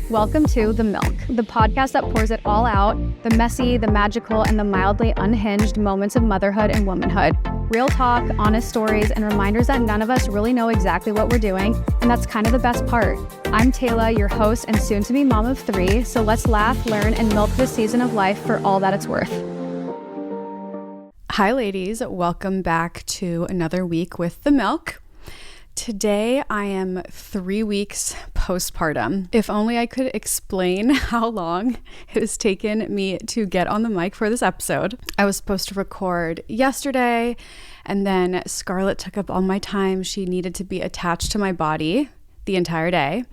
Welcome to The Milk, the podcast that pours it all out, the messy, the magical, and the mildly unhinged moments of motherhood and womanhood. Real talk, honest stories, and reminders that none of us really know exactly what we're doing, and that's kind of the best part. I'm Taylor, your host and soon-to-be mom of 3, so let's laugh, learn, and milk this season of life for all that it's worth. Hi ladies, welcome back to another week with The Milk. Today I am 3 weeks postpartum. If only I could explain how long it has taken me to get on the mic for this episode. I was supposed to record yesterday, and then Scarlett took up all my time. She needed to be attached to my body the entire day.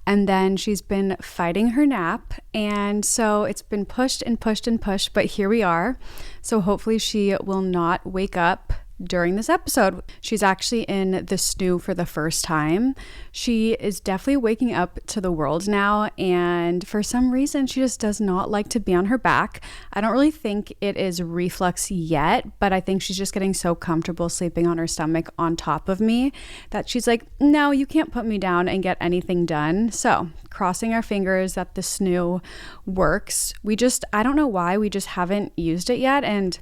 And then she's been fighting her nap. And so it's been pushed and pushed and pushed, but here we are. So hopefully she will not wake up during this episode. She's actually in the snoo for the first time. She is definitely waking up to the world now, and for some reason she just does not like to be on her back. I don't really think it is reflex yet, but I think she's just getting so comfortable sleeping on her stomach on top of me that she's like, no, you can't put me down and get anything done. So crossing our fingers that the snoo works. I don't know why, we just haven't used it yet, and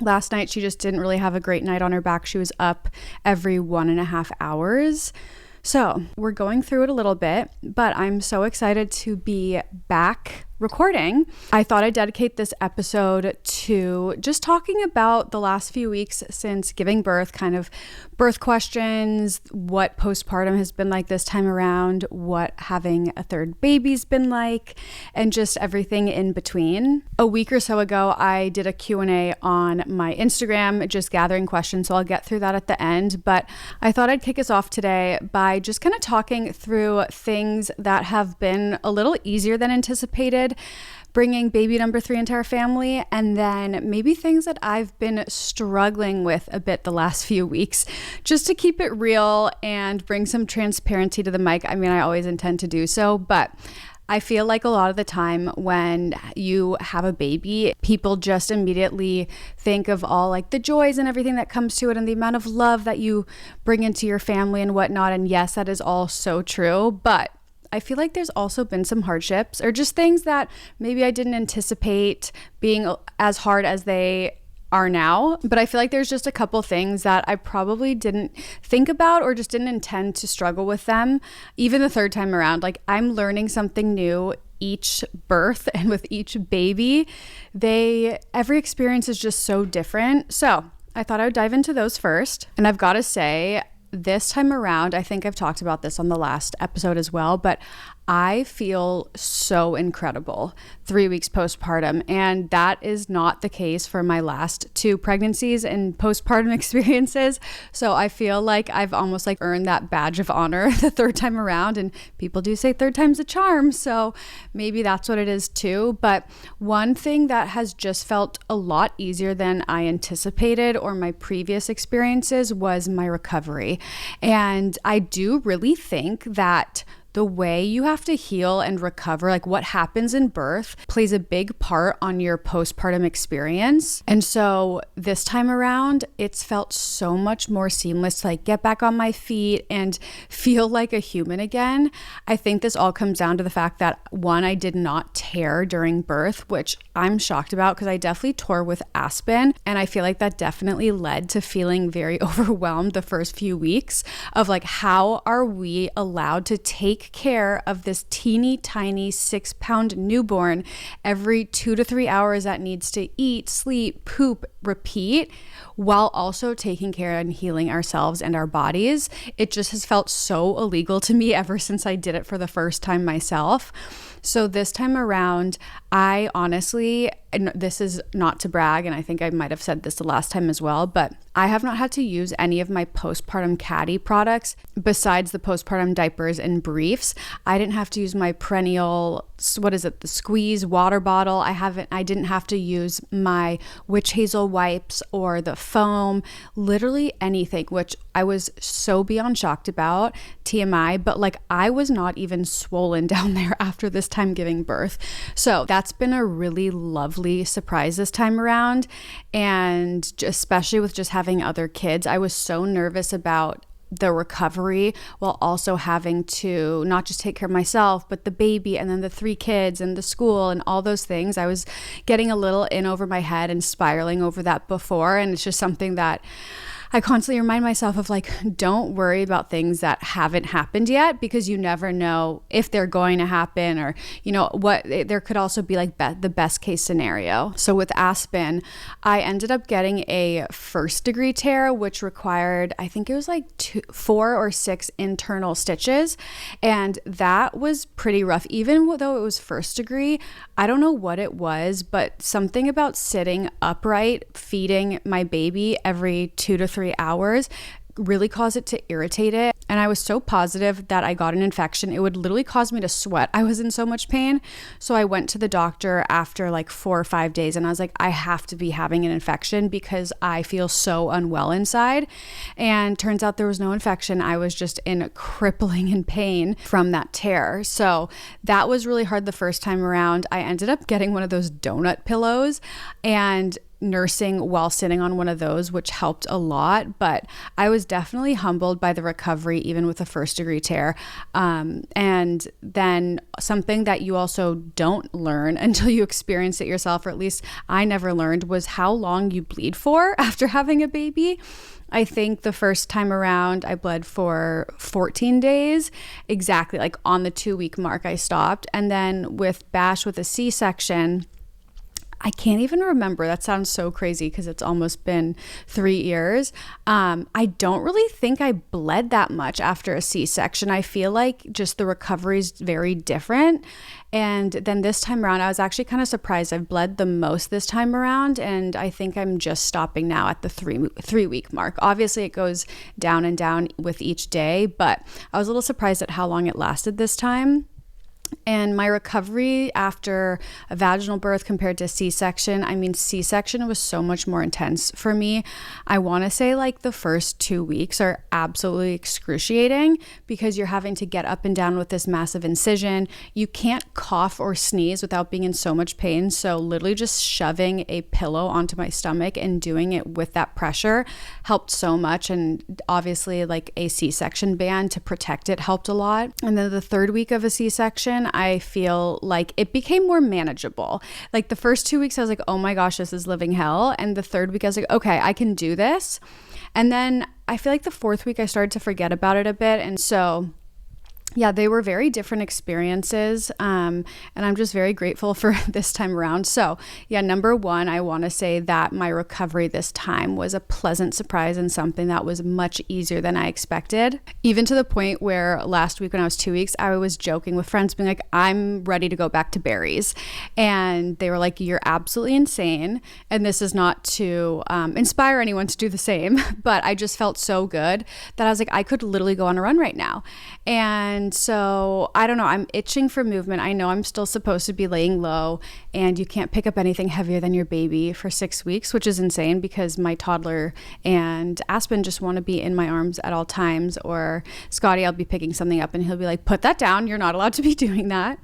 last night, she just didn't really have a great night on her back. She was up every 1.5 hours. So we're going through it a little bit, but I'm so excited to be back recording. I thought I'd dedicate this episode to just talking about the last few weeks since giving birth, kind of birth questions, what postpartum has been like this time around, what having a third baby's been like, and just everything in between. A week or so ago, I did a Q&A on my Instagram, just gathering questions, so I'll get through that at the end, but I thought I'd kick us off today by just kind of talking through things that have been a little easier than anticipated, bringing baby number 3 into our family, and then maybe things that I've been struggling with a bit the last few weeks, just to keep it real and bring some transparency to the mic. I mean, I always intend to do so, but I feel like a lot of the time when you have a baby, people just immediately think of all like the joys and everything that comes to it and the amount of love that you bring into your family and whatnot. And yes, that is all so true, but I feel like there's also been some hardships or just things that maybe I didn't anticipate being as hard as they are now. But I feel like there's just a couple things that I probably didn't think about or just didn't intend to struggle with them. Even the third time around, like I'm learning something new each birth, and with each baby, every experience is just so different. So I thought I would dive into those first. And I've got to say, this time around, I think I've talked about this on the last episode as well, but I feel so incredible 3 weeks postpartum, and that is not the case for my last 2 pregnancies and postpartum experiences. So I feel like I've almost like earned that badge of honor the third time around, and people do say third time's a charm, so maybe that's what it is too. But one thing that has just felt a lot easier than I anticipated or my previous experiences was my recovery. And I do really think that the way you have to heal and recover, like what happens in birth, plays a big part on your postpartum experience. And so this time around, it's felt so much more seamless to like get back on my feet and feel like a human again. I think this all comes down to the fact that, one, I did not tear during birth, which I'm shocked about because I definitely tore with Aspen. And I feel like that definitely led to feeling very overwhelmed the first few weeks of like, how are we allowed to take care of this teeny tiny 6-pound newborn every 2 to 3 hours that needs to eat, sleep, poop, repeat, while also taking care and healing ourselves and our bodies. It just has felt so illegal to me ever since I did it for the first time myself. So this time around, I honestly, and this is not to brag, and I think I might have said this the last time as well, but I have not had to use any of my postpartum caddy products besides the postpartum diapers and briefs. I didn't have to use my perennial, the squeeze water bottle. I didn't have to use my witch hazel wipes or the foam, literally anything, which I was so beyond shocked about, TMI, but like I was not even swollen down there after this time giving birth. So that's been a really lovely surprise this time around. And especially with just having other kids, I was so nervous about the recovery while also having to not just take care of myself, but the baby and then the 3 kids and the school and all those things. I was getting a little in over my head and spiraling over that before. And it's just something that I constantly remind myself of, like, don't worry about things that haven't happened yet, because you never know if they're going to happen, or, you know, what there could also be like the best case scenario. So with Aspen, I ended up getting a 1st degree tear, which required, I think it was like 4 or 6 internal stitches. And that was pretty rough. Even though it was 1st degree, I don't know what it was, but something about sitting upright, feeding my baby every 2 to 3 hours really caused it to irritate it. And I was so positive that I got an infection. It would literally cause me to sweat. I was in so much pain. So I went to the doctor after like 4 or 5 days, and I was like, I have to be having an infection because I feel so unwell inside. And turns out there was no infection. I was just in crippling in pain from that tear. So that was really hard the first time around. I ended up getting one of those donut pillows and nursing while sitting on one of those, which helped a lot. But I was definitely humbled by the recovery, even with a 1st degree tear. And then something that you also don't learn until you experience it yourself, or at least I never learned, was how long you bleed for after having a baby. I think the first time around I bled for 14 days, exactly, like on the 2-week mark I stopped. And then with Bash, with a C-section, I can't even remember. That sounds so crazy because it's almost been 3 years. I don't really think I bled that much after a C-section. I feel like just the recovery is very different. And then this time around, I was actually kind of surprised. I've bled the most this time around, and I think I'm just stopping now at the 3-week mark. Obviously, it goes down and down with each day, but I was a little surprised at how long it lasted this time. And my recovery after a vaginal birth compared to C-section, I mean, C-section was so much more intense for me. I want to say like the first 2 weeks are absolutely excruciating because you're having to get up and down with this massive incision. You can't cough or sneeze without being in so much pain. So literally just shoving a pillow onto my stomach and doing it with that pressure helped so much. And obviously like a C-section band to protect it helped a lot. And then the 3rd week of a C-section, I feel like it became more manageable. Like the first 2 weeks, I was like, oh my gosh, this is living hell. And the 3rd week, I was like, okay, I can do this. And then I feel like the 4th week, I started to forget about it a bit. And so yeah, they were very different experiences. And I'm just very grateful for this time around. So yeah, number 1, I want to say that my recovery this time was a pleasant surprise and something that was much easier than I expected. Even to the point where last week when I was 2 weeks, I was joking with friends being like, I'm ready to go back to berries. And they were like, you're absolutely insane. And this is not to inspire anyone to do the same, but I just felt so good that I was like, I could literally go on a run right now. And so I don't know, I'm itching for movement. I know I'm still supposed to be laying low, and you can't pick up anything heavier than your baby for 6 weeks, which is insane because my toddler and Aspen just want to be in my arms at all times. Or Scotty, I'll be picking something up and he'll be like, put that down. You're not allowed to be doing that.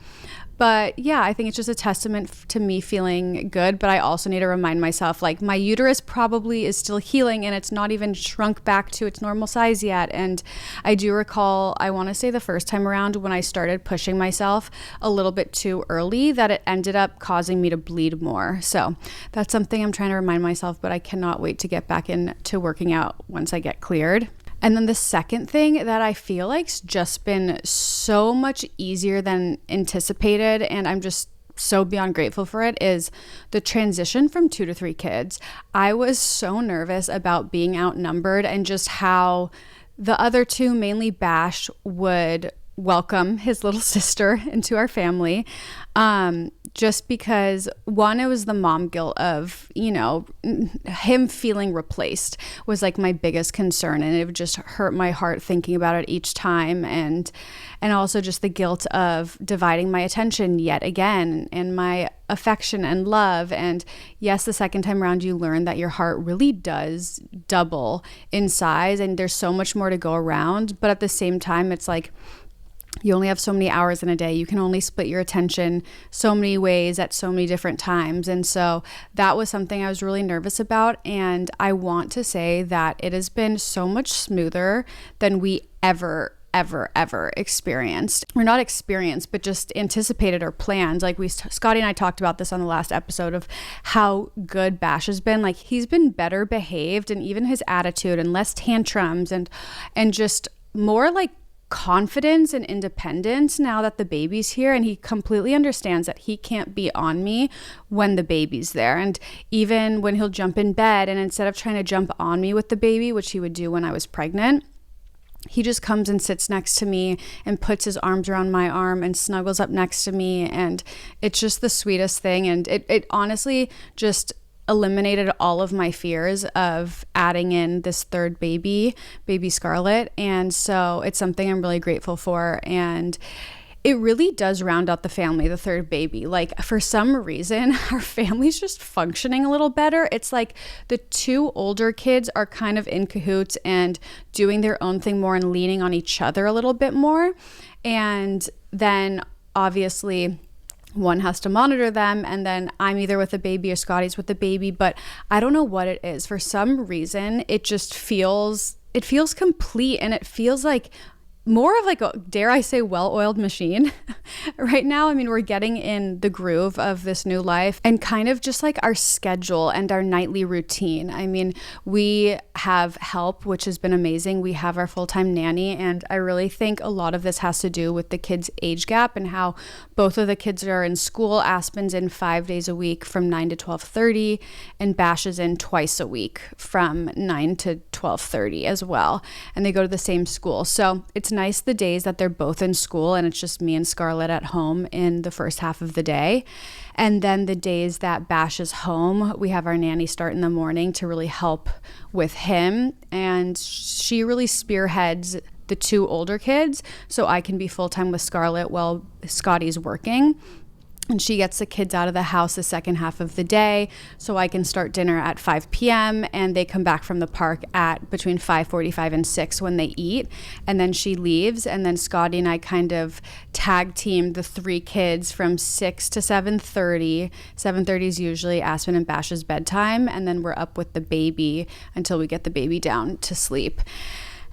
But yeah, I think it's just a testament to me feeling good. But I also need to remind myself, like, my uterus probably is still healing and it's not even shrunk back to its normal size yet. And I do recall, I want to say the first time around when I started pushing myself a little bit too early, that it ended up causing me to bleed more. So that's something I'm trying to remind myself, but I cannot wait to get back into working out once I get cleared. And then the second thing that I feel like's just been so much easier than anticipated, and I'm just so beyond grateful for it, is the transition from 2 to 3 kids. I was so nervous about being outnumbered and just how the other 2, mainly Bash, would welcome his little sister into our family. Just because, one, it was the mom guilt of, you know, him feeling replaced was like my biggest concern, and it would just hurt my heart thinking about it each time. And also just the guilt of dividing my attention yet again, and my affection and love. And yes, the second time around, you learn that your heart really does double in size and there's so much more to go around. But at the same time, it's like, You only have so many hours in a day. You can only split your attention so many ways at so many different times. And so that was something I was really nervous about. And I want to say that it has been so much smoother than we ever experienced. Or not experienced, but just anticipated or planned. Like Scotty and I talked about this on the last episode of how good Bash has been. Like he's been better behaved, and even his attitude and less tantrums and just more like confidence and independence now that the baby's here, and he completely understands that he can't be on me when the baby's there. And even when he'll jump in bed, and instead of trying to jump on me with the baby, which he would do when I was pregnant, he just comes and sits next to me and puts his arms around my arm and snuggles up next to me, and it's just the sweetest thing. And it honestly just eliminated all of my fears of adding in this third baby Scarlett. And so it's something I'm really grateful for. And it really does round out the family, the third baby. Like for some reason, our family's just functioning a little better. It's like the two older kids are kind of in cahoots and doing their own thing more and leaning on each other a little bit more. And then obviously one has to monitor them, and then I'm either with the baby or Scotty's with the baby, but I don't know what it is. For some reason, it feels complete, and it feels like more of like a, dare I say, well-oiled machine right now. I mean, we're getting in the groove of this new life and kind of just like our schedule and our nightly routine. I mean, we have help, which has been amazing. We have our full-time nanny, and I really think a lot of this has to do with the kids' age gap and how both of the kids are in school. Aspen's in 5 days a week from 9 to 12:30, and Bash is in twice a week from 9 to 12:30 as well. And they go to the same school. So it's nice the days that they're both in school and it's just me and Scarlett at home in the first half of the day. And then the days that Bash is home, we have our nanny start in the morning to really help with him. And she really spearheads the two older kids so I can be full-time with Scarlett while Scotty's working. And she gets the kids out of the house the second half of the day so I can start dinner at 5 p.m. and they come back from the park at between 5:45 and 6 when they eat. And then she leaves, and then Scotty and I kind of tag team the three kids from 6 to 7:30. 7:30 is usually Aspen and Bash's bedtime, and then we're up with the baby until we get the baby down to sleep.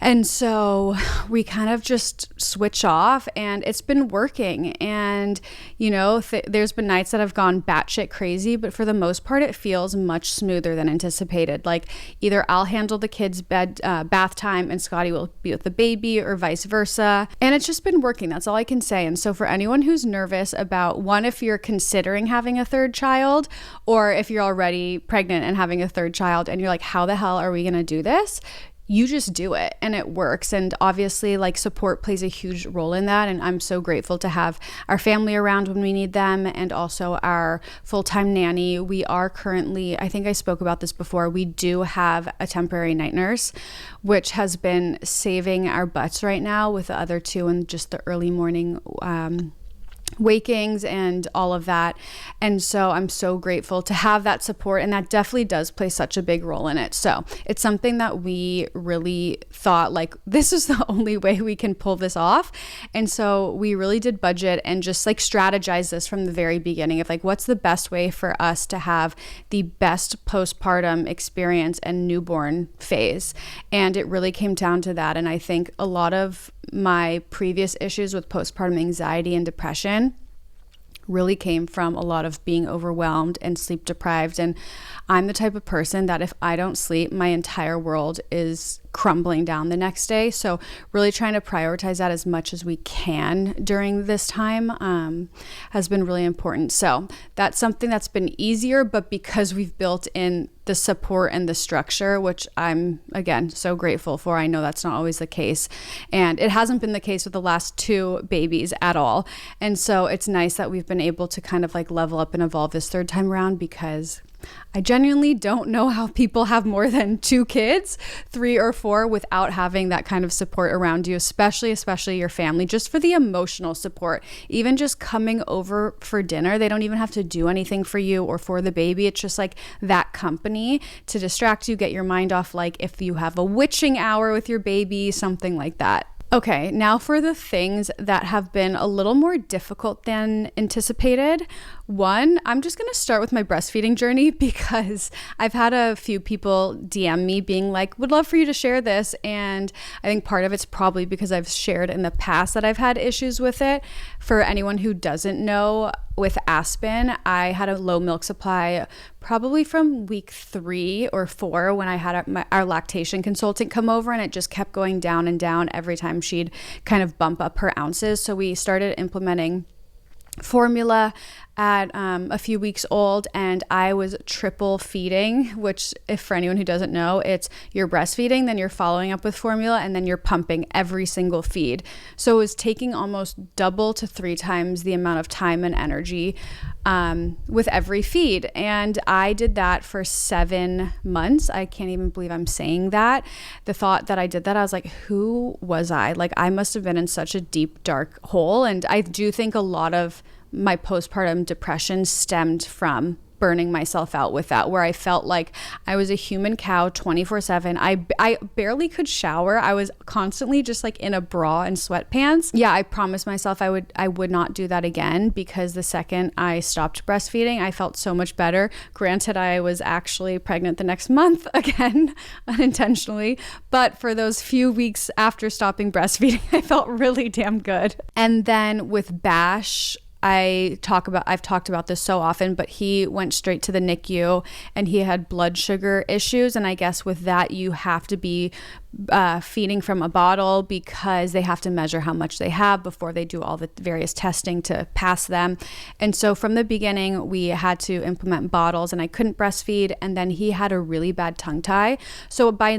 And so we kind of just switch off, and it's been working. And, you know, there's been nights that have gone batshit crazy, but for the most part, it feels much smoother than anticipated. Like either I'll handle the kids' bath time and Scotty will be with the baby, or vice versa. And it's just been working. That's all I can say. And so for anyone who's nervous about, one, if you're considering having a third child, or if you're already pregnant and having a third child and you're like, how the hell are we going to do this? You just do it, and it works. And obviously, like, support plays a huge role in that. And I'm so grateful to have our family around when we need them, and also our full-time nanny. We are currently, I think I spoke about this before, we do have a temporary night nurse, which has been saving our butts right now with the other two and just the early morning wakings and all of that. And so I'm so grateful to have that support, and that definitely does play such a big role in it. So it's something that we really thought, like, this is the only way we can pull this off. And so we really did budget and just like strategize this from the very beginning of like, what's the best way for us to have the best postpartum experience and newborn phase. And it really came down to that. And I think a lot of my previous issues with postpartum anxiety and depression really came from a lot of being overwhelmed and sleep deprived. And I'm the type of person that if I don't sleep, my entire world is crumbling down the next day. So really trying to prioritize that as much as we can during this time has been really important. So that's something that's been easier, but because we've built in the support and the structure, which I'm, again, so grateful for. I know that's not always the case. And it hasn't been the case with the last two babies at all. And so it's nice that we've been able to kind of like level up and evolve this third time around, because I genuinely don't know how people have more than 2 kids, 3 or 4, without having that kind of support around you, especially your family, just for the emotional support. Even just coming over for dinner, they don't even have to do anything for you or for the baby. It's just like that company to distract you, get your mind off, like if you have a witching hour with your baby, something like that. Okay, now for the things that have been a little more difficult than anticipated. One, I'm just going to start with my breastfeeding journey because I've had a few people DM me being like, would love for you to share this. And I think part of it's probably because I've shared in the past that I've had issues with it. For anyone who doesn't know, with Aspen, I had a low milk supply probably from week 3 or 4 when I had our lactation consultant come over, and it just kept going down and down every time she'd kind of bump up her ounces. So we started implementing formula at a few weeks old, and I was triple feeding, which, if for anyone who doesn't know, it's you're breastfeeding, then you're following up with formula, and then you're pumping every single feed. So it was taking almost double to 3 times the amount of time and energy with every feed. And I did that for 7 months. I can't even believe I'm saying that. The thought that I did that, I was like, who was I? Like, I must have been in such a deep, dark hole. And I do think a lot of my postpartum depression stemmed from burning myself out with that, where I felt like I was a human cow 24/7. I barely could shower. I was constantly just like in a bra and sweatpants. Yeah, I promised myself I would not do that again, because the second I stopped breastfeeding, I felt so much better. Granted, I was actually pregnant the next month again, unintentionally, but for those few weeks after stopping breastfeeding, I felt really damn good. And then with Bash, I've talked about this so often, but he went straight to the NICU and he had blood sugar issues. And I guess with that, you have to be feeding from a bottle because they have to measure how much they have before they do all the various testing to pass them. And so from the beginning, we had to implement bottles, and I couldn't breastfeed. And then he had a really bad tongue tie. So by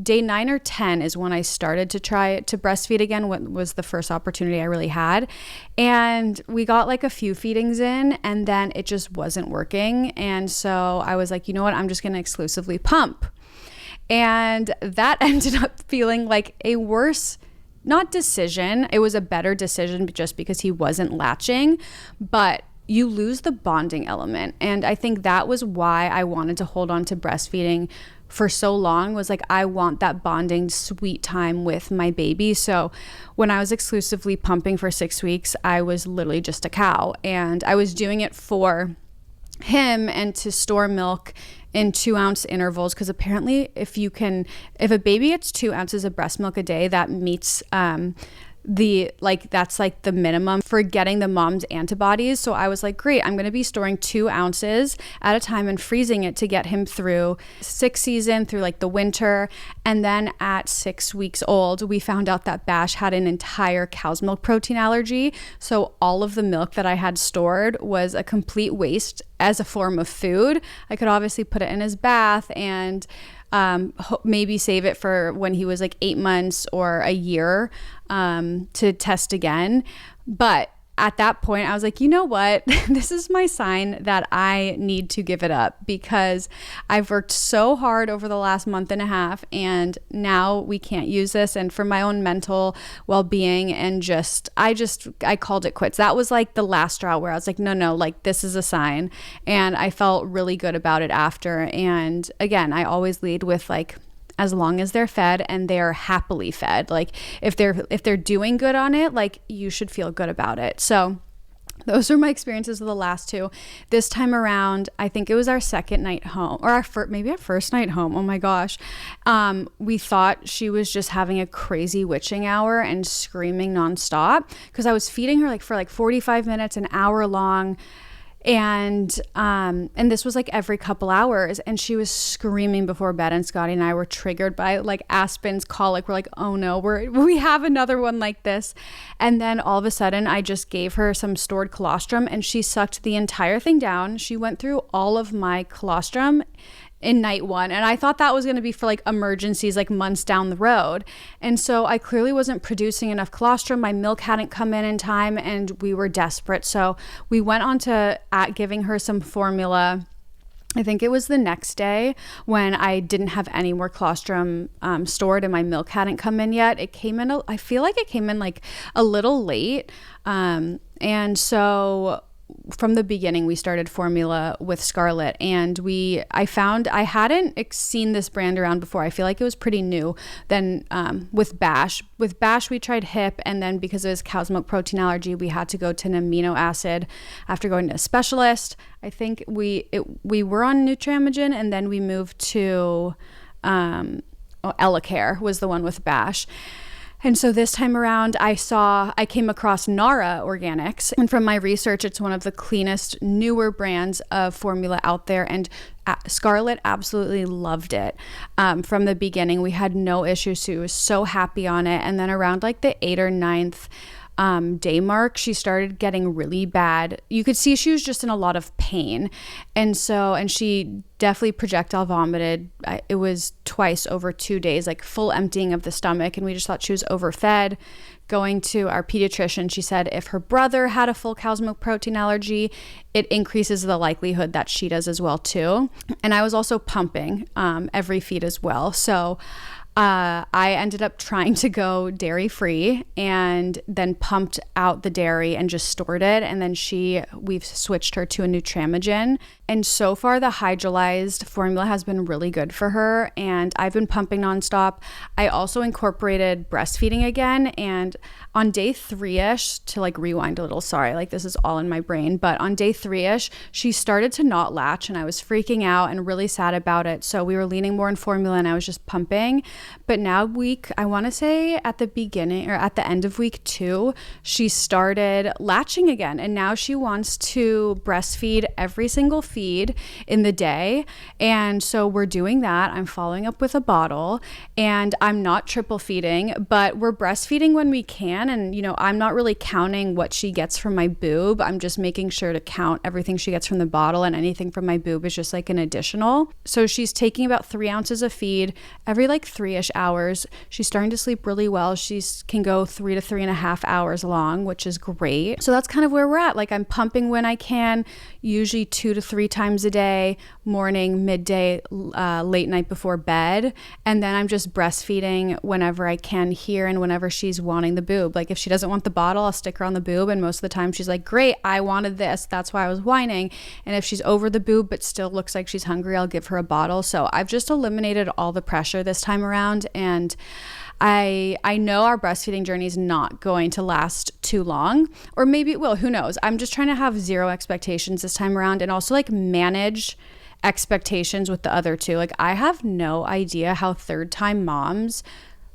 day 9 or 10 is when I started to try to breastfeed again. What was the first opportunity I really had. And we got like a few feedings in, and then it just wasn't working. And so I was like, you know what? I'm just going to exclusively pump. And that ended up feeling like a worse, not decision. It was a better decision just because he wasn't latching, but you lose the bonding element. And I think that was why I wanted to hold on to breastfeeding for so long, was like, I want that bonding sweet time with my baby. So when I was exclusively pumping for 6 weeks, I was literally just a cow, and I was doing it for him and to store milk in 2-ounce intervals, because apparently if a baby gets 2 ounces of breast milk a day, that meets that's like the minimum for getting the mom's antibodies. So I was like, great, I'm going to be storing 2 ounces at a time and freezing it to get him through 6 season, through like the winter. And then at 6 weeks old, we found out that Bash had an entire cow's milk protein allergy. So all of the milk that I had stored was a complete waste as a form of food. I could obviously put it in his bath and maybe save it for when he was like 8 months or a year to test again. But at that point, I was like, you know what? This is my sign that I need to give it up, because I've worked so hard over the last month and a half, and now we can't use this. And for my own mental well-being, and I called it quits. That was like the last straw where I was like, no, like this is a sign. And I felt really good about it after. And again, I always lead with like, as long as they're fed and they're happily fed, like if they're doing good on it, like you should feel good about it. So those are my experiences with the last 2. This time around, I think it was our second night home, or maybe our first night home. Oh my gosh. We thought she was just having a crazy witching hour and screaming nonstop, because I was feeding her for 45 minutes, an hour long. And this was like every couple hours, and she was screaming before bed, and Scotty and I were triggered by like Aspen's colic. We're like, oh no, we have another one like this. And then all of a sudden I just gave her some stored colostrum, and she sucked the entire thing down. She went through all of my colostrum in night 1. And I thought that was going to be for like emergencies, like months down the road. And so I clearly wasn't producing enough colostrum. My milk hadn't come in time, and we were desperate. So we went on to giving her some formula. I think it was the next day when I didn't have any more colostrum stored, and my milk hadn't come in yet. It came in, I feel like it came in like a little late. And so from the beginning, we started formula with Scarlett, and I found I hadn't seen this brand around before. I feel like it was pretty new. Then with Bash, we tried Hip, and then because of his cow's milk protein allergy, we had to go to an amino acid after going to a specialist. I think we were on Nutramigen, and then we moved to Childcare was the one with Bash. And so this time around, I came across Nara Organics. And from my research, it's one of the cleanest, newer brands of formula out there. And Scarlett absolutely loved it. From the beginning, we had no issues. She was so happy on it. And then around like the 8th or 9th day mark, she started getting really bad. You could see she was just in a lot of pain. And she definitely projectile vomited. It was twice over 2 days, like full emptying of the stomach. And we just thought she was overfed. Going to our pediatrician, she said if her brother had a full cow's milk protein allergy, it increases the likelihood that she does as well too. And I was also pumping every feed as well. So I ended up trying to go dairy-free and then pumped out the dairy and just stored it. And then we've switched her to a Nutramigen. And so far, the hydrolyzed formula has been really good for her. And I've been pumping nonstop. I also incorporated breastfeeding again. And on day 3-ish, to like rewind a little, sorry, like this is all in my brain. But on day 3-ish, she started to not latch and I was freaking out and really sad about it. So we were leaning more on formula and I was just pumping. But now I want to say at the beginning or at the end of week 2, she started latching again. And now she wants to breastfeed every single feed in the day. And so we're doing that. I'm following up with a bottle and I'm not triple feeding, but we're breastfeeding when we can. And, I'm not really counting what she gets from my boob. I'm just making sure to count everything she gets from the bottle, and anything from my boob is just like an additional. So she's taking about 3 ounces of feed every like 3-ish hours. She's starting to sleep really well. She can go 3 to 3.5 hours long, which is great. So that's kind of where we're at. Like I'm pumping when I can, usually 2 to 3 times a day, morning, midday, late night before bed. And then I'm just breastfeeding whenever I can here and whenever she's wanting the boob. Like if she doesn't want the bottle, I'll stick her on the boob. And most of the time she's like, great, I wanted this. That's why I was whining. And if she's over the boob, but still looks like she's hungry, I'll give her a bottle. So I've just eliminated all the pressure this time around. And I know our breastfeeding journey is not going to last too long, or maybe it will, who knows? I'm just trying to have zero expectations this time around and also like manage expectations with the other two. Like I have no idea how 3rd-time moms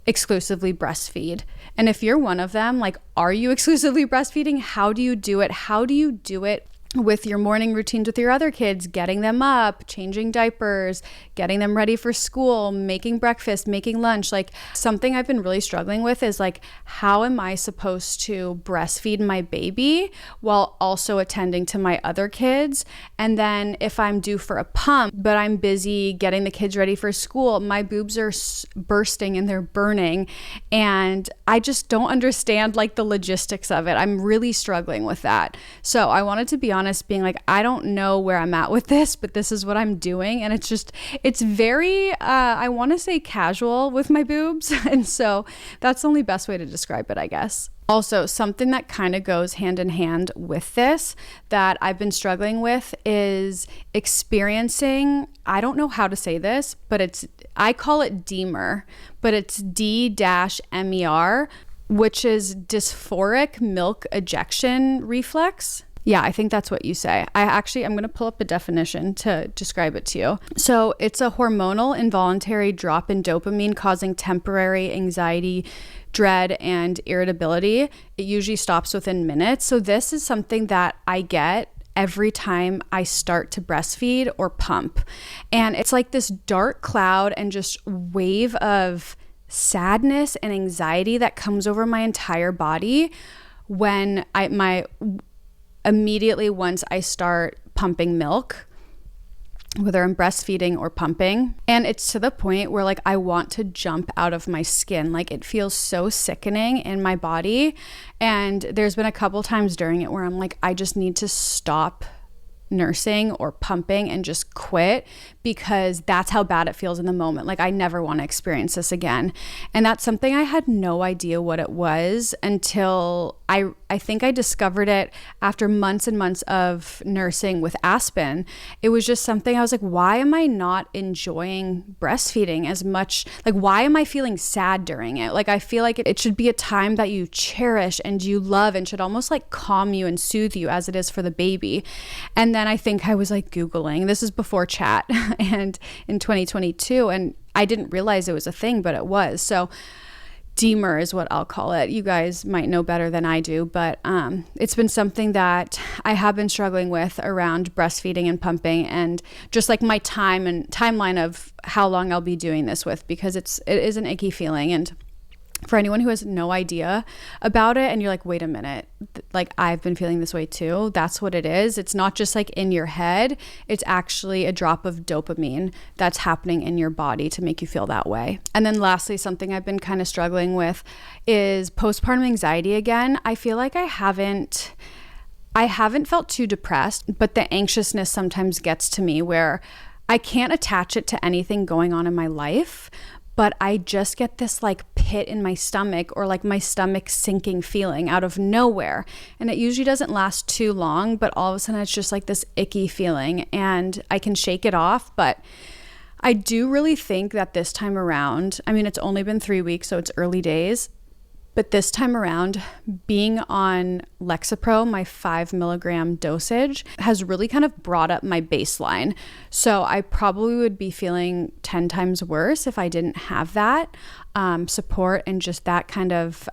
exclusively breastfeed. And if you're one of them, like, are you exclusively breastfeeding? How do you do it? How do you do it with your morning routines with your other kids, getting them up, changing diapers, getting them ready for school, making breakfast, making lunch? Like something I've been really struggling with is like, how am I supposed to breastfeed my baby while also attending to my other kids? And then if I'm due for a pump, but I'm busy getting the kids ready for school, my boobs are bursting and they're burning. And I just don't understand like the logistics of it. I'm really struggling with that. So I wanted to be honest, being like, I don't know where I'm at with this, but this is what I'm doing. And it's very, I want to say casual with my boobs. And so that's the only best way to describe it, I guess. Also, something that kind of goes hand in hand with this that I've been struggling with is experiencing, I don't know how to say this, but I call it D-MER, but it's D-MER, which is dysphoric milk ejection reflex. Yeah, I think that's what you say. I'm going to pull up a definition to describe it to you. So it's a hormonal involuntary drop in dopamine causing temporary anxiety, dread, and irritability. It usually stops within minutes. So this is something that I get every time I start to breastfeed or pump. And it's like this dark cloud and just wave of sadness and anxiety that comes over my entire body when immediately once I start pumping milk, whether I'm breastfeeding or pumping. And it's to the point where like I want to jump out of my skin. Like it feels so sickening in my body. And there's been a couple times during it where I'm like, I just need to stop nursing or pumping and just quit, because that's how bad it feels in the moment. Like I never want to experience this again. And that's something I had no idea what it was until I I think I discovered it after months and months of nursing with Aspen. It was just something I was like, why am I not enjoying breastfeeding as much? Like, why am I feeling sad during it? Like, I feel like it should be a time that you cherish and you love and should almost like calm you and soothe you as it is for the baby. And then I think I was like Googling, this is before chat and in 2022, and I didn't realize it was a thing, but it was. So D-MER is what I'll call it. You guys might know better than I do, but it's been something that I have been struggling with around breastfeeding and pumping, and just like my time and timeline of how long I'll be doing this with, because it is an icky feeling. And for anyone who has no idea about it and you're like, wait a minute, like I've been feeling this way too. That's what it is. It's not just like in your head. It's actually a drop of dopamine that's happening in your body to make you feel that way. And then lastly, something I've been kind of struggling with is postpartum anxiety again. I feel like I haven't felt too depressed, but the anxiousness sometimes gets to me where I can't attach it to anything going on in my life, but I just get this like pit in my stomach, or like my stomach sinking feeling out of nowhere. And it usually doesn't last too long, but all of a sudden it's just like this icky feeling, and I can shake it off. But I do really think that this time around, I mean, it's only been 3 weeks, so it's early days. But this time around, being on Lexapro, my 5 milligram dosage, has really kind of brought up my baseline. So I probably would be feeling 10 times worse if I didn't have that support and just that kind of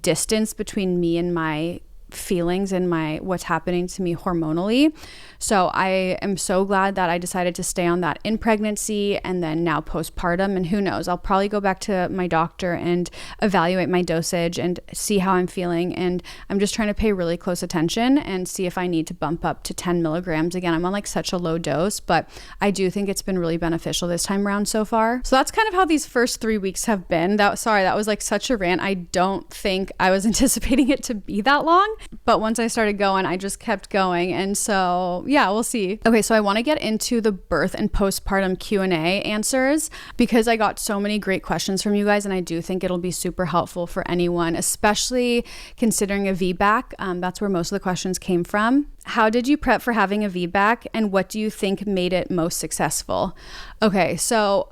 distance between me and my feelings and what's happening to me hormonally. So I am so glad that I decided to stay on that in pregnancy and then now postpartum. And who knows, I'll probably go back to my doctor and evaluate my dosage and see how I'm feeling. And I'm just trying to pay really close attention and see if I need to bump up to 10 milligrams. Again, I'm on like such a low dose, but I do think it's been really beneficial this time around so far. So that's kind of how these first 3 weeks have been. That was like such a rant. I don't think I was anticipating it to be that long, but once I started going, I just kept going. And so yeah, we'll see. Okay, so I want to get into the birth and postpartum Q&A answers because I got so many great questions from you guys, and I do think it'll be super helpful for anyone, especially considering a VBAC. That's where most of the questions came from. How did you prep for having a VBAC, and what do you think made it most successful? Okay, so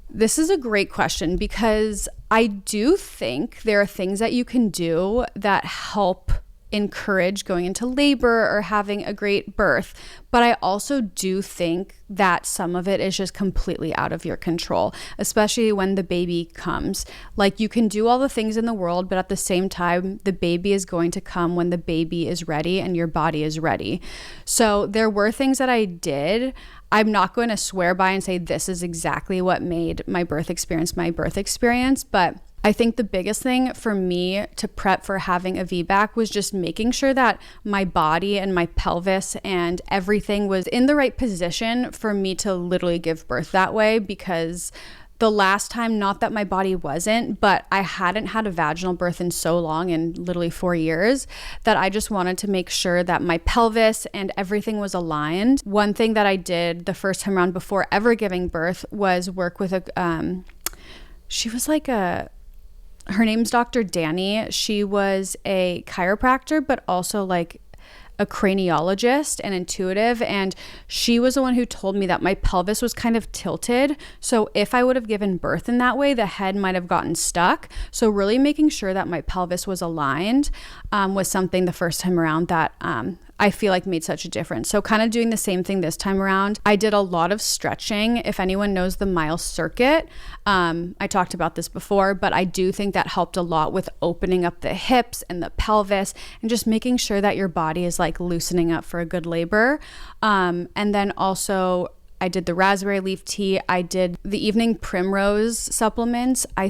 this is a great question because I do think there are things that you can do that help encourage going into labor or having a great birth. But I also do think that some of it is just completely out of your control, especially when the baby comes. Like, you can do all the things in the world, but at the same time, the baby is going to come when the baby is ready and your body is ready. So there were things that I did. I'm not going to swear by and say this is exactly what made my birth experience, but I think the biggest thing for me to prep for having a VBAC was just making sure that my body and my pelvis and everything was in the right position for me to literally give birth that way. Because the last time, not that my body wasn't, but I hadn't had a vaginal birth in so long, in literally 4 years, that I just wanted to make sure that my pelvis and everything was aligned. One thing that I did the first time around before ever giving birth was work with her name's Dr. Danny. She was a chiropractor, but also like a craniologist and intuitive. And she was the one who told me that my pelvis was kind of tilted. So if I would have given birth in that way, the head might have gotten stuck. So really making sure that my pelvis was aligned was something the first time around that I feel like made such a difference. So kind of doing the same thing this time around. I did a lot of stretching. If anyone knows the mile circuit, I talked about this before, but I do think that helped a lot with opening up the hips and the pelvis and just making sure that your body is like loosening up for a good labor. And then also I did the raspberry leaf tea. I did the evening primrose supplements. I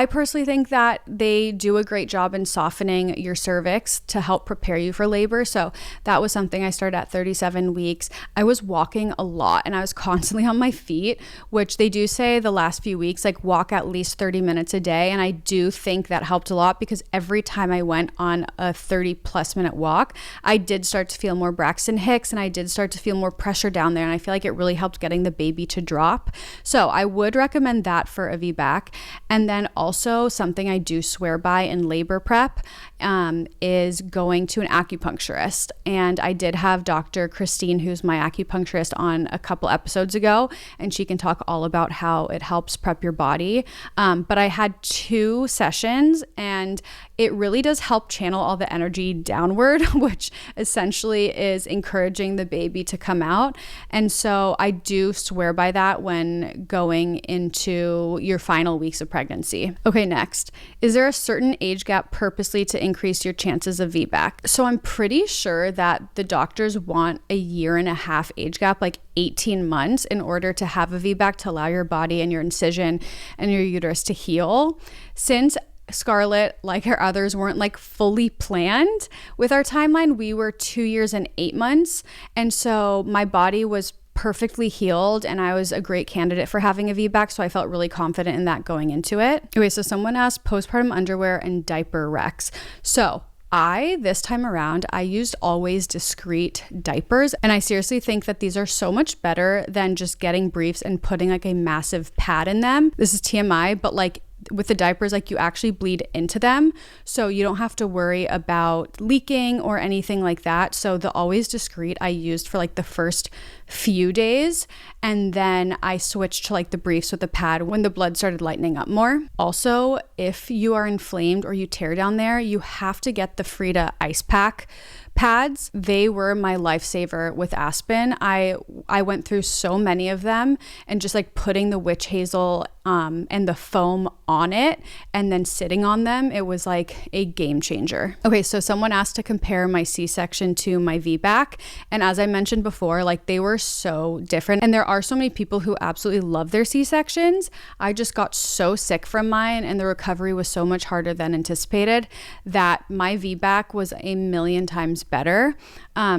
personally think that they do a great job in softening your cervix to help prepare you for labor. So that was something I started at 37 weeks. I was walking a lot and I was constantly on my feet, which they do say the last few weeks, like walk at least 30 minutes a day. And I do think that helped a lot because every time I went on a 30+ minute walk, I did start to feel more Braxton Hicks and I did start to feel more pressure down there. And I feel like it it really helped getting the baby to drop. So I would recommend that for a VBAC. And then also something I do swear by in labor prep is going to an acupuncturist. And I did have Dr. Christine, who's my acupuncturist, on a couple episodes ago, and she can talk all about how it helps prep your body. But I had 2 sessions, and it really does help channel all the energy downward, which essentially is encouraging the baby to come out. And so I do swear by that when going into your final weeks of pregnancy. Okay, next. Is there a certain age gap purposely to increase your chances of VBAC? So I'm pretty sure that the doctors want a 1.5 year age gap, like 18 months, in order to have a VBAC, to allow your body and your incision and your uterus to heal. Since Scarlett, like her others, weren't like fully planned with our timeline, we were 2 years and 8 months. And so my body was perfectly healed and I was a great candidate for having a VBAC. So I felt really confident in that going into it. Okay, so someone asked postpartum underwear and diaper recs. So this time around, I used always discreet diapers. And I seriously think that these are so much better than just getting briefs and putting like a massive pad in them. This is TMI, but like with the diapers, like you actually bleed into them. So you don't have to worry about leaking or anything like that. So the always discreet I used for like the first few days. And then I switched to like the briefs with the pad when the blood started lightening up more. Also, if you are inflamed or you tear down there, you have to get the Frida ice pack pads. They were my lifesaver with Aspen. I went through so many of them, and just like putting the witch hazel and the foam on it and then sitting on them, it was like a game changer. Okay, so someone asked to compare my C-section to my VBAC, and as I mentioned before, like they were so different, and there are so many people who absolutely love their C-sections. I just got so sick from mine, and the recovery was so much harder than anticipated that my VBAC was a million times better.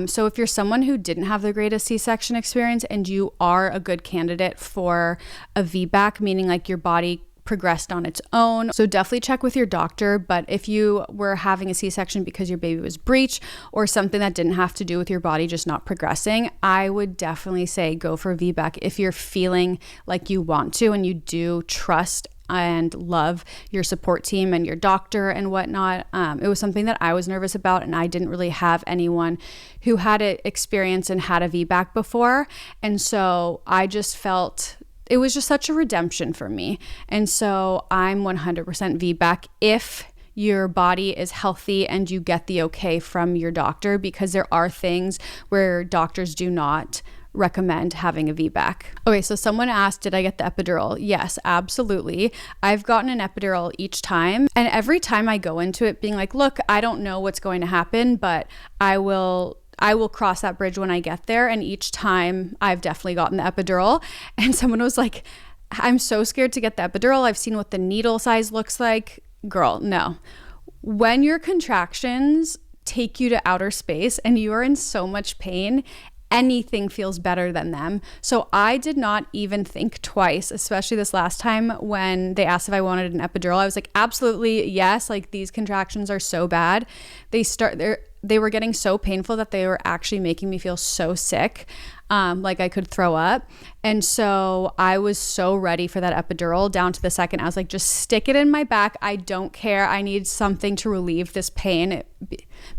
So if you're someone who didn't have the greatest C-section experience and you are a good candidate for a VBAC, meaning like your body progressed on its own, so definitely check with your doctor. But if you were having a C-section because your baby was breech or something that didn't have to do with your body just not progressing, I would definitely say go for VBAC if you're feeling like you want to and you do trust and love your support team and your doctor and whatnot. It was something that I was nervous about, and I didn't really have anyone who had experience and had a VBAC before. And so I just felt it was just such a redemption for me. And so I'm 100% VBAC if your body is healthy and you get the okay from your doctor, because there are things where doctors do not recommend having a VBAC. Okay, so someone asked, did I get the epidural? Yes, absolutely. I've gotten an epidural each time, and every time I go into it being like, look, I don't know what's going to happen, but I will cross that bridge when I get there. And each time I've definitely gotten the epidural. And someone was like, I'm so scared to get the epidural. I've seen what the needle size looks like. Girl, no. When your contractions take you to outer space and you are in so much pain, anything feels better than them. So I did not even think twice, especially this last time when they asked if I wanted an epidural. I was like, absolutely yes. Like, these contractions are so bad. They were getting so painful that they were actually making me feel so sick. Like I could throw up. And so I was so ready for that epidural down to the second. I was like, just stick it in my back. I don't care. I need something to relieve this pain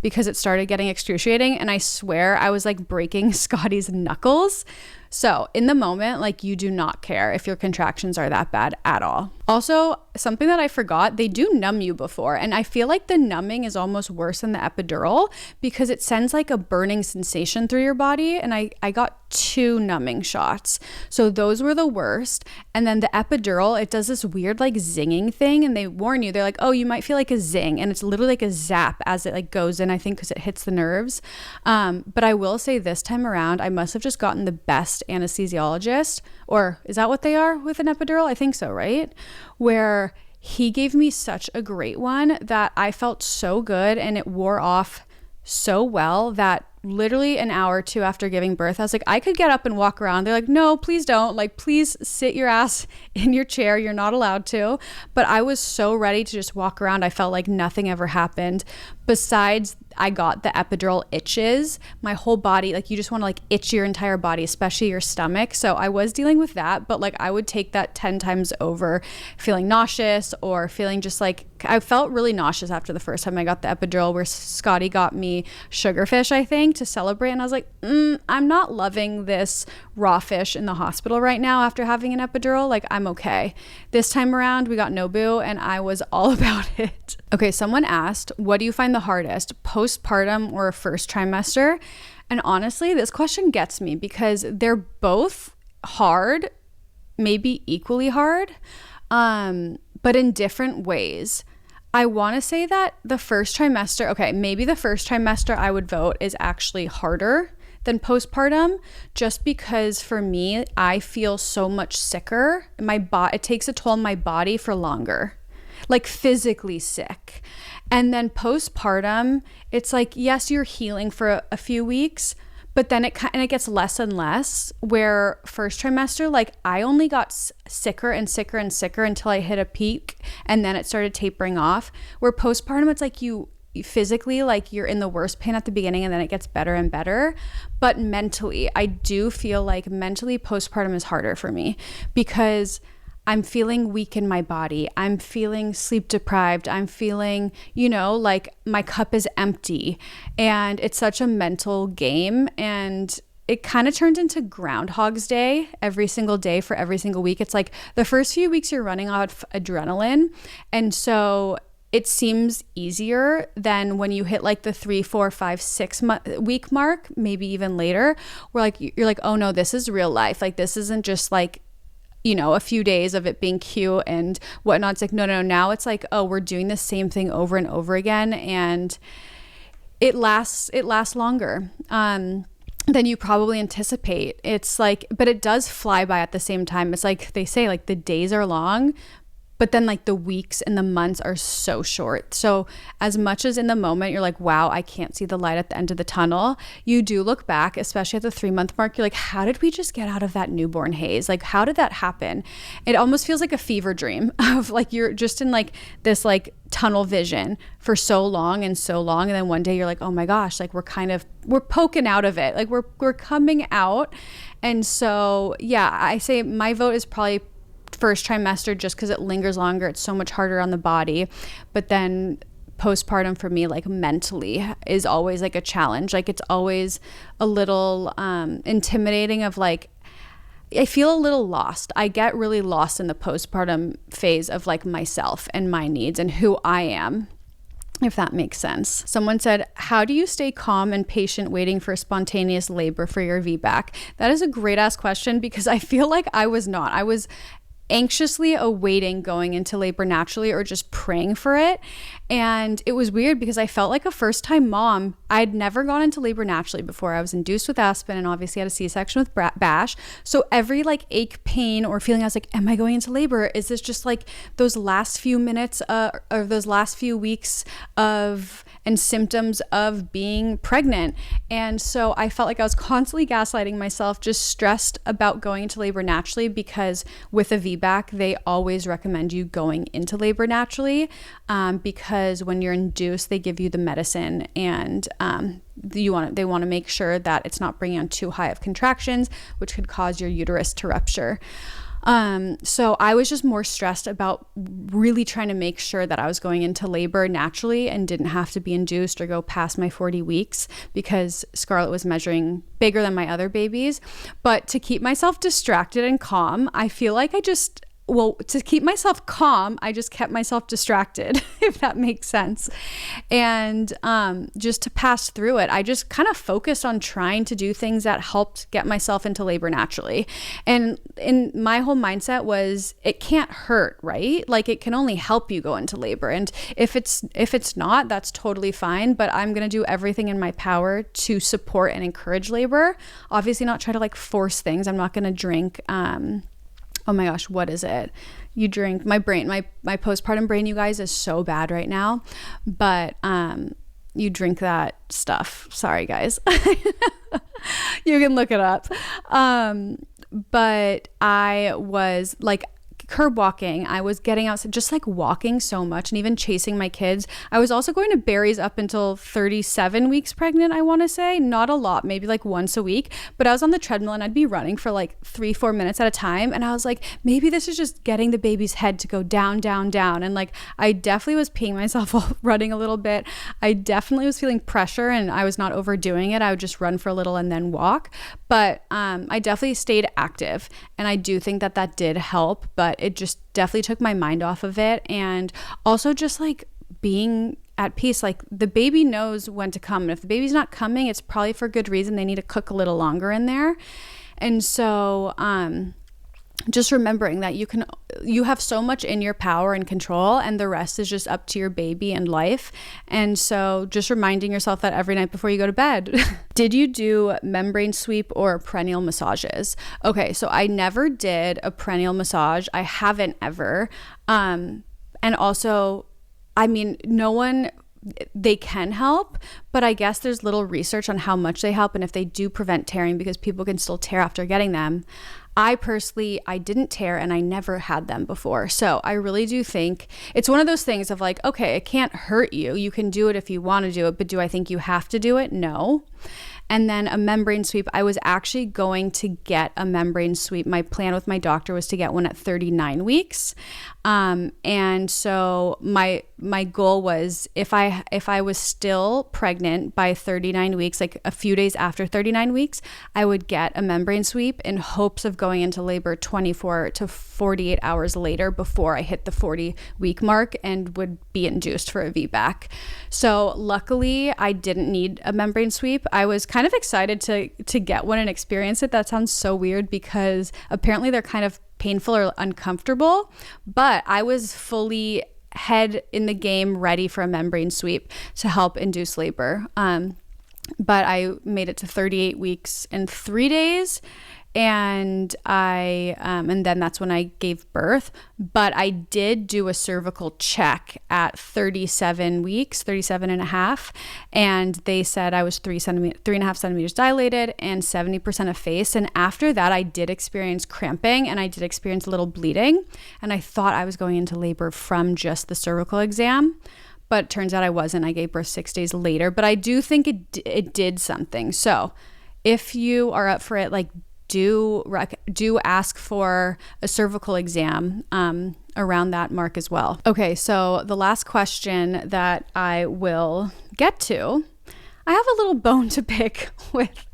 because it started getting excruciating. And I swear I was like breaking Scotty's knuckles. So in the moment, like, you do not care if your contractions are that bad at all. Also, something that I forgot, they do numb you before. And I feel like the numbing is almost worse than the epidural because it sends like a burning sensation through your body. And I got 2 numbing shots. So those were the worst. And then the epidural, it does this weird like zinging thing. And they warn you, they're like, oh, you might feel like a zing. And it's literally like a zap as it like goes in, I think, because it hits the nerves. But I will say this time around, I must have just gotten the best anesthesiologist, or is that what they are with an epidural? I think so, right? Where he gave me such a great one that I felt so good and it wore off so well that literally an hour or 2 after giving birth, I was like, I could get up and walk around. They're like, no, please don't. Like, please sit your ass in your chair. You're not allowed to. But I was so ready to just walk around. I felt like nothing ever happened besides I got the epidural itches. My whole body, like you just want to like itch your entire body, especially your stomach. So I was dealing with that, but like I would take that 10 times over, feeling nauseous or feeling just like, I felt really nauseous after the first time I got the epidural, where Scotty got me sugarfish, I think, to celebrate. And I was like, I'm not loving this raw fish in the hospital right now after having an epidural. Like, I'm okay. This time around, we got Nobu and I was all about it. Okay, someone asked, what do you find the hardest, postpartum or first trimester? And honestly, this question gets me because they're both hard, maybe equally hard, but in different ways. I want to say that the first trimester, okay, maybe the first trimester I would vote is actually harder than postpartum, just because for me, I feel so much sicker. It takes a toll on my body for longer, like physically sick. And then postpartum, it's like, yes, you're healing for a few weeks, but then it gets less and less, where first trimester, like I only got sicker and sicker and sicker until I hit a peak, and then it started tapering off. Where postpartum, it's like you physically, like you're in the worst pain at the beginning and then it gets better and better. But mentally, I do feel like mentally postpartum is harder for me because I'm feeling weak in my body. I'm feeling sleep deprived. I'm feeling, like my cup is empty. And it's such a mental game. And it kind of turns into Groundhog's Day every single day for every single week. It's like the first few weeks you're running off adrenaline. And so it seems easier than when you hit like the 3, 4, 5, 6 week mark, maybe even later, where like you're like, oh no, this is real life. Like this isn't just like, a few days of it being cute and whatnot. It's like, no, now it's like, oh, we're doing the same thing over and over again. And it lasts longer than you probably anticipate. It's like, but it does fly by at the same time. It's like they say, like the days are long, but then like the weeks and the months are so short. So as much as in the moment you're like, wow, I can't see the light at the end of the tunnel, you do look back, especially at the 3-month mark. You're like, how did we just get out of that newborn haze? Like, how did that happen? It almost feels like a fever dream of like, you're just in like this like tunnel vision for so long. And then one day you're like, oh my gosh, like we're poking out of it. Like we're coming out. And so, yeah, I say my vote is probably first trimester, just because it lingers longer. It's so much harder on the body. But then postpartum for me, like mentally, is always like a challenge. Like it's always a little intimidating of like, I feel a little lost. I get really lost in the postpartum phase of like myself and my needs and who I am, if that makes sense. Someone said, how do you stay calm and patient waiting for spontaneous labor for your VBAC? That is a great ass question, because I feel like I was not. I was anxiously awaiting going into labor naturally, or just praying for it. And it was weird because I felt like a first-time mom. I'd never gone into labor naturally before. I was induced with Aspen and obviously had a C-section with Bash. So every like ache, pain, or feeling, I was like, am I going into labor? Is this just like those last few minutes or those last few weeks of and symptoms of being pregnant? And so I felt like I was constantly gaslighting myself, just stressed about going into labor naturally, because with a VBAC, they always recommend you going into labor naturally, because when you're induced, they give you the medicine, and they want to make sure that it's not bringing on too high of contractions, which could cause your uterus to rupture. So I was just more stressed about really trying to make sure that I was going into labor naturally and didn't have to be induced or go past my 40 weeks, because Scarlett was measuring bigger than my other babies. But to keep myself distracted and calm, I feel like to keep myself calm, I just kept myself distracted, if that makes sense. And just to pass through it, I just kind of focused on trying to do things that helped get myself into labor naturally. And my whole mindset was, it can't hurt, right? Like it can only help you go into labor. And if it's not, that's totally fine. But I'm going to do everything in my power to support and encourage labor. Obviously not try to like force things. I'm not going to drink, oh my gosh, what is it? You drink, my postpartum brain, you guys, is so bad right now. But you drink that stuff. Sorry, guys. You can look it up. But I was like curb walking. I was getting outside, just like walking so much and even chasing my kids. I was also going to Barry's up until 37 weeks pregnant, I want to say. Not a lot, maybe like once a week. But I was on the treadmill and I'd be running for like 3-4 minutes at a time. And I was like, maybe this is just getting the baby's head to go down, down, down. And like, I definitely was peeing myself while running a little bit. I definitely was feeling pressure and I was not overdoing it. I would just run for a little and then walk. But I definitely stayed active. And I do think that that did help, but it just definitely took my mind off of it. And also just like being at peace, like the baby knows when to come. And if the baby's not coming, it's probably for good reason. They need to cook a little longer in there. And so just remembering that you have so much in your power and control, and the rest is just up to your baby and life. And so just reminding yourself that every night before you go to bed. Did you do membrane sweep or perineal massages? Okay, so I never did a perineal massage. I haven't ever. And also, I mean, they can help, but I guess there's little research on how much they help and if they do prevent tearing, because people can still tear after getting them. I didn't tear and I never had them before. So I really do think it's one of those things of like, okay, it can't hurt you. You can do it if you want to do it, but do I think you have to do it? No. And then a membrane sweep, I was actually going to get a membrane sweep. My plan with my doctor was to get one at 39 weeks. And so my goal was if I was still pregnant by 39 weeks, like a few days after 39 weeks, I would get a membrane sweep in hopes of going into labor 24 to 48 hours later before I hit the 40-week mark and would be induced for a VBAC. So luckily I didn't need a membrane sweep. I was kind of excited to get one and experience it. That sounds so weird because apparently they're kind of painful or uncomfortable, but I was fully head in the game ready for a membrane sweep to help induce labor. But I made it to 38 weeks and 3 days. And and then that's when I gave birth. But I did do a cervical check at 37 weeks, 37 and a half. And they said I was 3.5 centimeters dilated and 70% effaced. And after that, I did experience cramping and I did experience a little bleeding. And I thought I was going into labor from just the cervical exam. But it turns out I wasn't. I gave birth 6 days later. But I do think it did something. So if you are up for it, like, do ask for a cervical exam around that mark as well. Okay, so the last question that I will get to, I have a little bone to pick with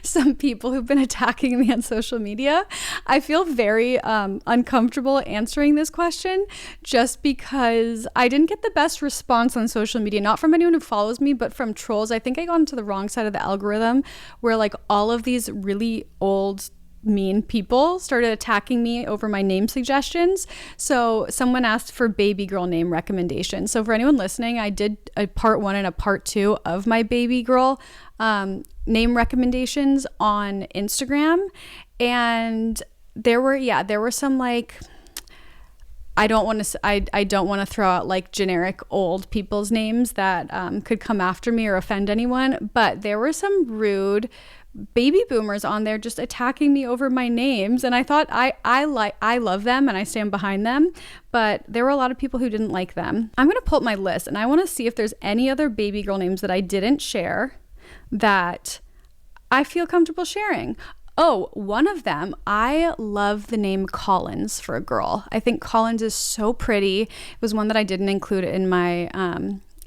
some people who've been attacking me on social media. I feel very uncomfortable answering this question just because I didn't get the best response on social media, not from anyone who follows me, but from trolls. I think I got into the wrong side of the algorithm where like all of these really old mean people started attacking me over my name suggestions. So someone asked for baby girl name recommendations. So for anyone listening, I did a part 1 and a part 2 of my baby girl name recommendations on Instagram. And there were some like, I don't want to throw out like generic old people's names that could come after me or offend anyone, but there were some rude baby boomers on there just attacking me over my names. And I thought I love them and I stand behind them, but there were a lot of people who didn't like them. I'm going to pull up my list and I want to see if there's any other baby girl names that I didn't share that I feel comfortable sharing. Oh, one of them, I love the name Collins for a girl. I think Collins is so pretty. It was one that I didn't include in my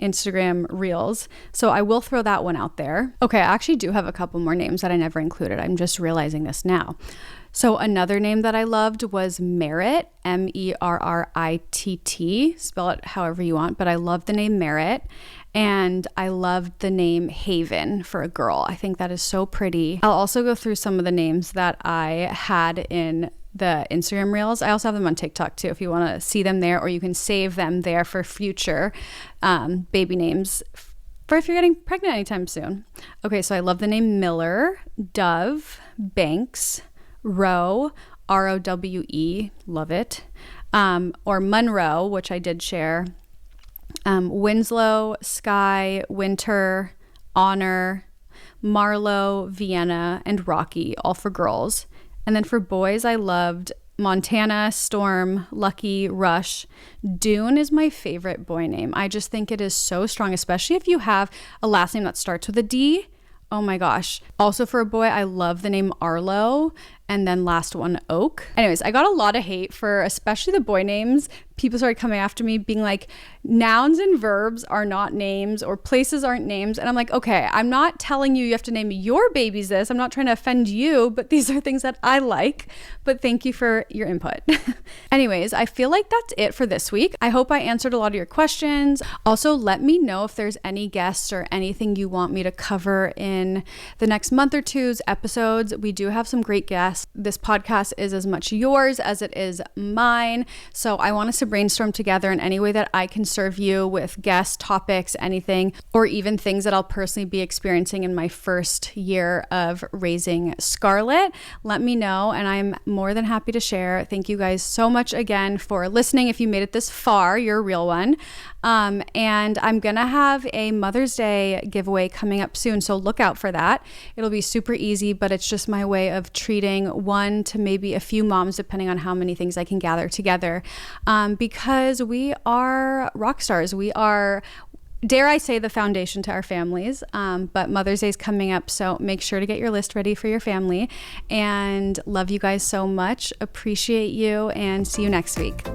Instagram reels. So I will throw that one out there. Okay, I actually do have a couple more names that I never included. I'm just realizing this now. So another name that I loved was Merritt, Merritt. Spell it however you want, but I love the name Merritt. And I loved the name Haven for a girl. I think that is so pretty. I'll also go through some of the names that I had in the Instagram reels. I also have them on TikTok too, if you want to see them there, or you can save them there for future baby names for if you're getting pregnant anytime soon. Okay, so I love the name Miller, Dove, Banks, Rowe, Rowe, love it, or Monroe, which I did share, Winslow, Sky, Winter, Honor, Marlowe, Vienna, and Rocky, all for girls. And then for boys, I loved Montana, Storm, Lucky, Rush. Dune is my favorite boy name. I just think it is so strong, especially if you have a last name that starts with a D. Oh my gosh. Also for a boy, I love the name Arlo, and then last one, Oak. Anyways, I got a lot of hate for especially the boy names. People started coming after me being like, nouns and verbs are not names, or places aren't names. And I'm like, okay, I'm not telling you have to name your babies this. I'm not trying to offend you, but these are things that I like. But thank you for your input. Anyways, I feel like that's it for this week. I hope I answered a lot of your questions. Also, let me know if there's any guests or anything you want me to cover in the next month or two's episodes. We do have some great guests. This podcast is as much yours as it is mine. So I want us to brainstorm together in any way that I can serve you with guest topics, anything, or even things that I'll personally be experiencing in my first year of raising Scarlett. Let me know, and I'm more than happy to share. Thank you guys so much again for listening. If you made it this far, you're a real one. And I'm gonna have a Mother's Day giveaway coming up soon, so look out for that. It'll be super easy, but it's just my way of treating one to maybe a few moms, depending on how many things I can gather together, because we are rock stars. We are, dare I say, the foundation to our families. But Mother's Day is coming up, so make sure to get your list ready for your family. And love you guys so much. Appreciate you, and see you next week.